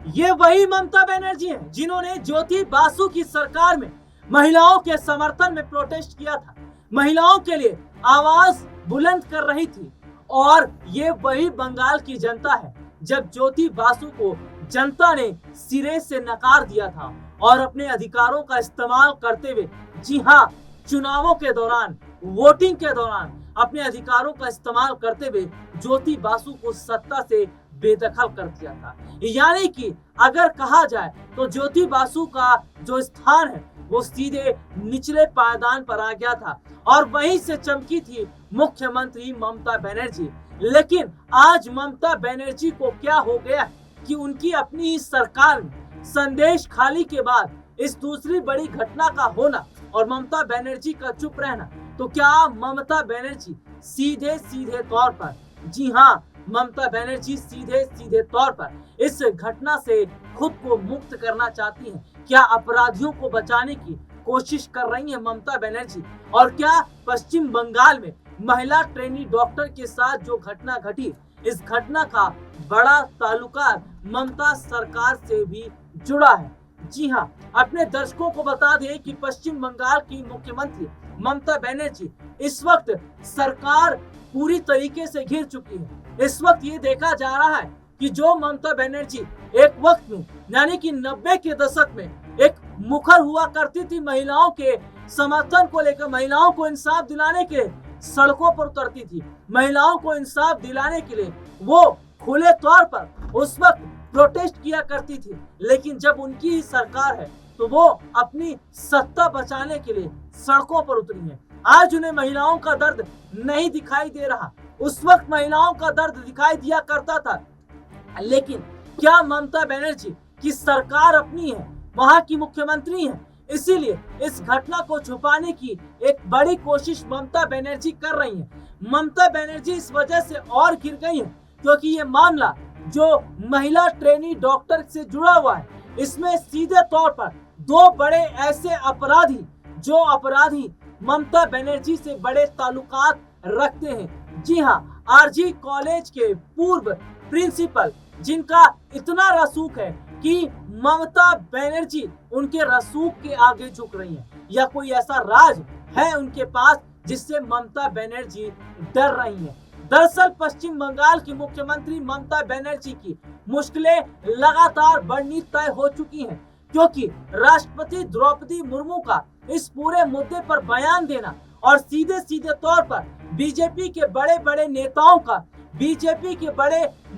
ये वही ममता बनर्जी हैं जिन्होंने ज्योति बासु की सरकार में महिलाओं के समर्थन में प्रोटेस्ट किया था, महिलाओं के लिए आवाज बुलंद कर रही थी। और ये वही बंगाल की जनता है जब ज्योति बासु को जनता ने सिरे से नकार दिया था और अपने अधिकारों का इस्तेमाल करते हुए, जी हाँ, चुनावों के दौरान, वोटिंग के दौरान अपने अधिकारों का इस्तेमाल करते हुए ज्योति बासु को सत्ता से बेदखल कर दिया था। यानी कि अगर कहा जाए तो ज्योति बासु का जो स्थान है वो सीधे निचले पायदान पर आ गया था और वहीं से चमकी थी मुख्यमंत्री ममता बनर्जी। लेकिन आज ममता बनर्जी को क्या हो गया कि उनकी अपनी ही सरकार में संदेश खाली के बाद इस दूसरी बड़ी घटना का होना और ममता बनर्जी का चुप रहना, तो क्या ममता बनर्जी सीधे सीधे तौर पर, जी हाँ, ममता बनर्जी सीधे सीधे तौर पर इस घटना से खुद को मुक्त करना चाहती हैं? क्या अपराधियों को बचाने की कोशिश कर रही है ममता बनर्जी? और क्या पश्चिम बंगाल में महिला ट्रेनी डॉक्टर के साथ जो घटना घटी, इस घटना का बड़ा ताल्लुकात ममता सरकार से भी जुड़ा है? जी हाँ, अपने दर्शकों को बता दें कि पश्चिम बंगाल की मुख्यमंत्री ममता बनर्जी इस वक्त सरकार पूरी तरीके से घिर चुकी है। इस वक्त ये देखा जा रहा है कि जो ममता बनर्जी एक वक्त में यानी कि 90 के दशक में एक मुखर हुआ करती थी, महिलाओं के समर्थन को लेकर, महिलाओं को इंसाफ दिलाने के लिए सड़कों पर उतरती थी, महिलाओं को इंसाफ दिलाने के लिए वो खुले तौर पर उस वक्त प्रोटेस्ट किया करती थी। लेकिन जब उनकी ही सरकार है तो वो अपनी सत्ता बचाने के लिए सड़कों पर उतरी है। आज उन्हें महिलाओं का दर्द नहीं दिखाई दे रहा, उस वक्त महिलाओं का दर्द दिखाई दिया करता था। लेकिन क्या ममता बनर्जी की सरकार अपनी है, वहां की मुख्यमंत्री है, इसीलिए इस घटना को छुपाने की एक बड़ी कोशिश ममता बनर्जी कर रही है। ममता बनर्जी इस वजह से और गिर गई है क्योंकि ये मामला जो महिला ट्रेनी डॉक्टर से जुड़ा हुआ है, इसमें सीधे तौर पर दो बड़े ऐसे अपराधी, जो अपराधी ममता बनर्जी से बड़े ताल्लुकात रखते हैं। जी हाँ, आरजी कॉलेज के पूर्व प्रिंसिपल, जिनका इतना रसूख है कि ममता बनर्जी उनके रसूख के आगे झुक रही है, या कोई ऐसा राज है उनके पास जिससे ममता बनर्जी डर रही है। दरअसल पश्चिम बंगाल की मुख्यमंत्री ममता बनर्जी की मुश्किलें लगातार बढ़नी तय हो चुकी हैं, क्योंकि राष्ट्रपति द्रौपदी मुर्मू का इस पूरे मुद्दे पर बयान देना और सीधे सीधे तौर पर बीजेपी के बड़े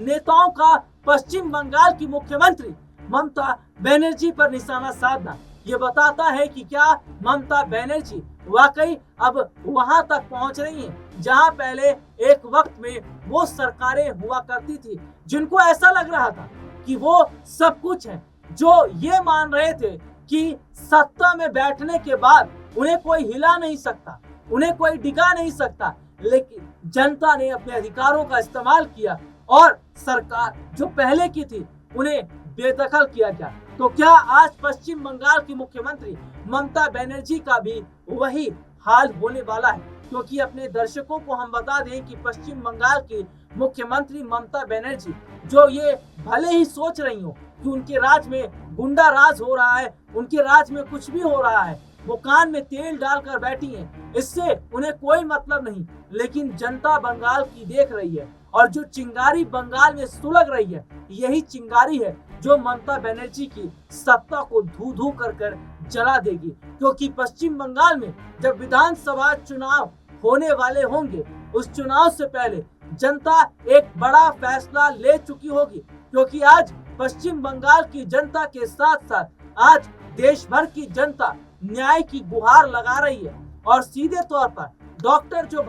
नेताओं का पश्चिम बंगाल की मुख्यमंत्री ममता बनर्जी पर निशाना साधना, ये बताता है कि क्या ममता बनर्जी वाकई अब वहां तक पहुंच रही हैं जहां पहले एक वक्त में वो सरकारें हुआ करती थी, जिनको ऐसा लग रहा था कि वो सब कुछ है, जो ये मान रहे थे कि सत्ता में बैठने के बाद उन्हें कोई हिला नहीं सकता, उन्हें कोई डिगा नहीं सकता। लेकिन जनता ने अपने अधिकारों का इस्तेमाल किया और सरकार जो पहले की थी उन्हें बेदखल किया गया। तो क्या आज पश्चिम बंगाल की मुख्यमंत्री ममता बनर्जी का भी वही हाल होने वाला है? क्योंकि अपने दर्शकों को हम बता दें कि पश्चिम बंगाल की मुख्यमंत्री ममता बनर्जी जो ये भले ही सोच रही हो कि उनके राज में गुंडा राज हो रहा है, उनके राज में कुछ भी हो रहा है, वो कान में तेल डालकर बैठी हैं, इससे उन्हें कोई मतलब नहीं। लेकिन जनता बंगाल की देख रही है और जो चिंगारी बंगाल में सुलग रही है, यही चिंगारी है जो ममता बनर्जी की सत्ता को धू धू कर जला देगी। क्योंकि पश्चिम बंगाल में जब विधानसभा चुनाव होने वाले होंगे, उस चुनाव से पहले जनता एक बड़ा फैसला ले चुकी होगी, क्योंकि आज पश्चिम बंगाल की जनता के साथ साथ आज देश भर की जनता न्याय की गुहार लगा रही है। और सीधे तौर पर डॉक्टर जो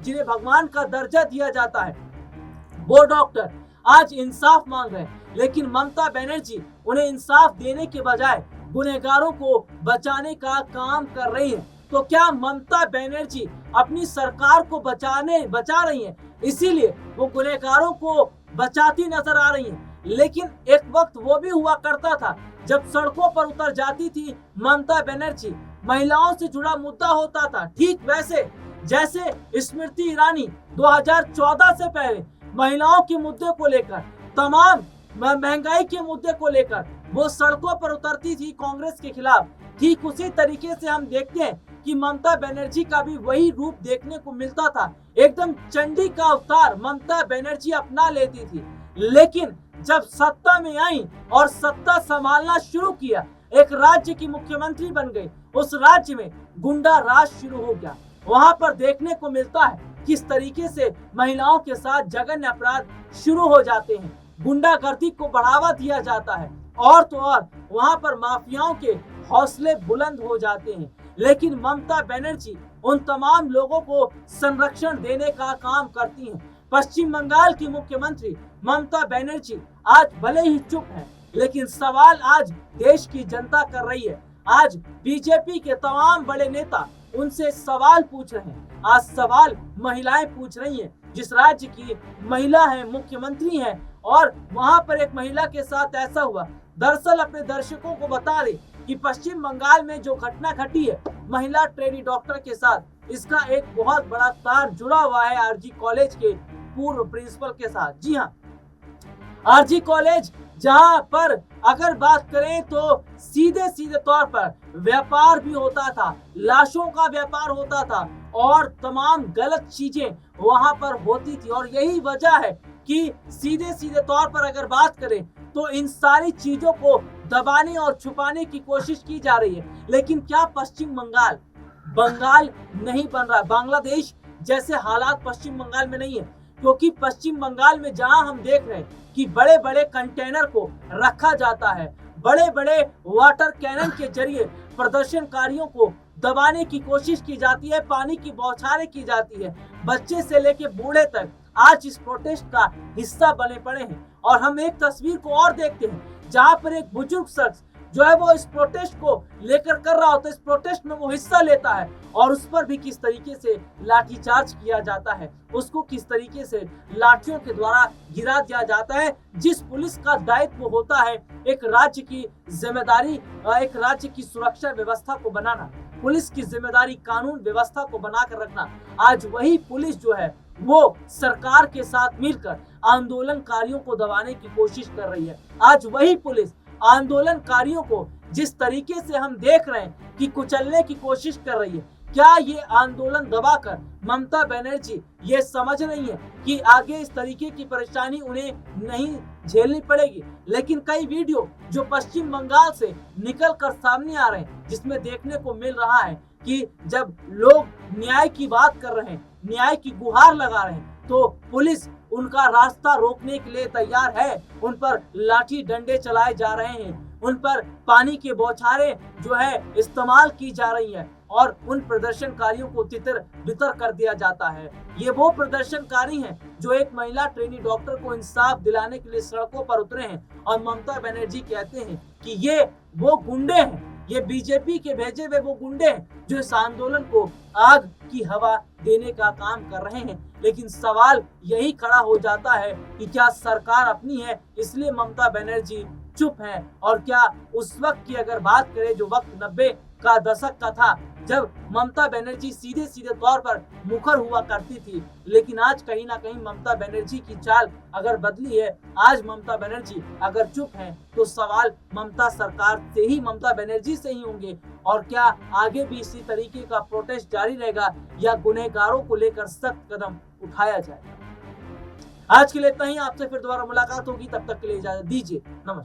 जिन्हें भगवान का दर्जा दिया जाता है, वो डॉक्टर आज इंसाफ मांग रहे हैं। लेकिन ममता बनर्जी उन्हें इंसाफ देने के बजाय गुनहगारों को बचाने का काम कर रही है। तो क्या ममता बनर्जी अपनी सरकार को बचा रही है, इसीलिए वो गुनहगारों को बचाती नजर आ रही है? लेकिन एक वक्त वो भी हुआ करता था जब सड़कों पर उतर जाती थी ममता बनर्जी, महिलाओं से जुड़ा मुद्दा होता था, ठीक वैसे जैसे स्मृति ईरानी 2014 से पहले महिलाओं के मुद्दे को लेकर तमाम महंगाई के मुद्दे को लेकर वो सड़कों पर उतरती थी कांग्रेस के खिलाफ, ठीक उसी तरीके से हम देखते हैं कि ममता बनर्जी का भी वही रूप देखने को मिलता था। एकदम चंडी का अवतार ममता बनर्जी अपना लेती थी। लेकिन जब सत्ता में आई और सत्ता संभालना शुरू किया, एक राज्य की मुख्यमंत्री बन गई, उस राज्य में गुंडा राज शुरू हो गया। वहां पर देखने को मिलता है किस तरीके से महिलाओं के साथ जघन्य अपराध शुरू हो जाते हैं, गुंडागर्दी को बढ़ावा दिया जाता है, और तो और वहां पर माफियाओं के हौसले बुलंद हो जाते हैं। लेकिन ममता बनर्जी उन तमाम लोगों को संरक्षण देने का काम करती हैं। पश्चिम बंगाल की मुख्यमंत्री ममता बनर्जी आज भले ही चुप है, लेकिन सवाल आज देश की जनता कर रही है। आज बीजेपी के तमाम बड़े नेता उनसे सवाल पूछ रहे हैं। आज सवाल महिलाएं पूछ रही हैं, जिस राज्य की महिला है, मुख्यमंत्री है, और वहां पर एक महिला के साथ ऐसा हुआ। दरअसल अपने दर्शकों को बता दें कि पश्चिम बंगाल में जो घटना घटी है महिला ट्रेनी डॉक्टर के साथ, इसका एक बहुत बड़ा तार जुड़ा हुआ है आरजी कॉलेज के पूर्व प्रिंसिपल के साथ। जी हाँ, आरजी कॉलेज जहां पर अगर बात करें तो सीधे सीधे तौर पर व्यापार भी होता था, लाशों का व्यापार होता था और तमाम गलत चीजें वहां पर होती थी। और यही वजह है कि सीधे सीधे तौर पर अगर बात करें तो इन सारी चीजों को दबाने और छुपाने की कोशिश की जा रही है। लेकिन क्या पश्चिम बंगाल नहीं बन रहा? बांग्लादेश जैसे हालात पश्चिम बंगाल में नहीं है, क्योंकि पश्चिम बंगाल में जहां हम देख रहे हैं कि बड़े बड़े कंटेनर को रखा जाता है, बड़े बड़े वाटर कैनन के जरिए प्रदर्शनकारियों को दबाने की कोशिश की जाती है, पानी की बौछारें की जाती है, बच्चे से लेके बूढ़े तक आज इस प्रोटेस्ट का हिस्सा बने पड़े हैं। और हम एक तस्वीर को और देखते हैं जहां पर एक बुजुर्ग शख्स जो है वो इस प्रोटेस्ट को लेकर कर रहा होता है, इस प्रोटेस्ट में वो हिस्सा लेता है और उस पर भी किस तरीके से लाठीचार्ज किया जाता है, उसको किस तरीके से लाठियों के द्वारा गिरा दिया जाता है। जिस पुलिस का दायित्व होता है एक राज्य की जिम्मेदारी, एक राज्य की सुरक्षा व्यवस्था को बनाना, पुलिस की जिम्मेदारी कानून व्यवस्था को बनाकर रखना, आज वही पुलिस जो है वो सरकार के साथ मिलकर आंदोलनकारियों को दबाने की कोशिश कर रही है। आज वही पुलिस आंदोलनकारियों को जिस तरीके से हम देख रहे हैं कि कुचलने की कोशिश कर रही है, क्या ये आंदोलन दबाकर ममता बनर्जी ये समझ रही है कि आगे इस तरीके की परेशानी उन्हें नहीं झेलनी पड़ेगी? लेकिन कई वीडियो जो पश्चिम बंगाल से निकल कर सामने आ रहे हैं, जिसमें देखने को मिल रहा है कि जब लोग न्याय की बात कर रहे हैं, न्याय की गुहार लगा रहे हैं, तो पुलिस उनका रास्ता रोकने के लिए तैयार है। उन पर लाठी डंडे चलाए जा रहे हैं, उन पर पानी के बौछारें जो है इस्तेमाल की जा रही है और उन प्रदर्शनकारियों को तितर बितर कर दिया जाता है। ये वो प्रदर्शनकारी हैं जो एक महिला ट्रेनी डॉक्टर को इंसाफ दिलाने के लिए सड़कों पर उतरे हैं और ममता बनर्जी कहते हैं कि ये वो गुंडे हैं, ये बीजेपी के भेजे हुए वो गुंडे हैं जो इस आंदोलन को आग की हवा देने का काम कर रहे हैं। लेकिन सवाल यही खड़ा हो जाता है कि क्या सरकार अपनी है इसलिए ममता बनर्जी चुप है? और क्या उस वक्त की अगर बात करें जो वक्त 90 का दशक का था, जब ममता बनर्जी सीधे सीधे तौर पर मुखर हुआ करती थी, लेकिन आज कहीं ना कहीं ममता बनर्जी की चाल अगर बदली है, आज ममता बनर्जी अगर चुप है तो सवाल ममता सरकार से ही, ममता बनर्जी से ही होंगे। और क्या आगे भी इसी तरीके का प्रोटेस्ट जारी रहेगा या गुनहगारों को लेकर सख्त कदम उठाया जाएगा? आज के लिए इतना ही, आपसे फिर दोबारा मुलाकात होगी, तब तक के लिए इजाजत दीजिए, नमस्कार।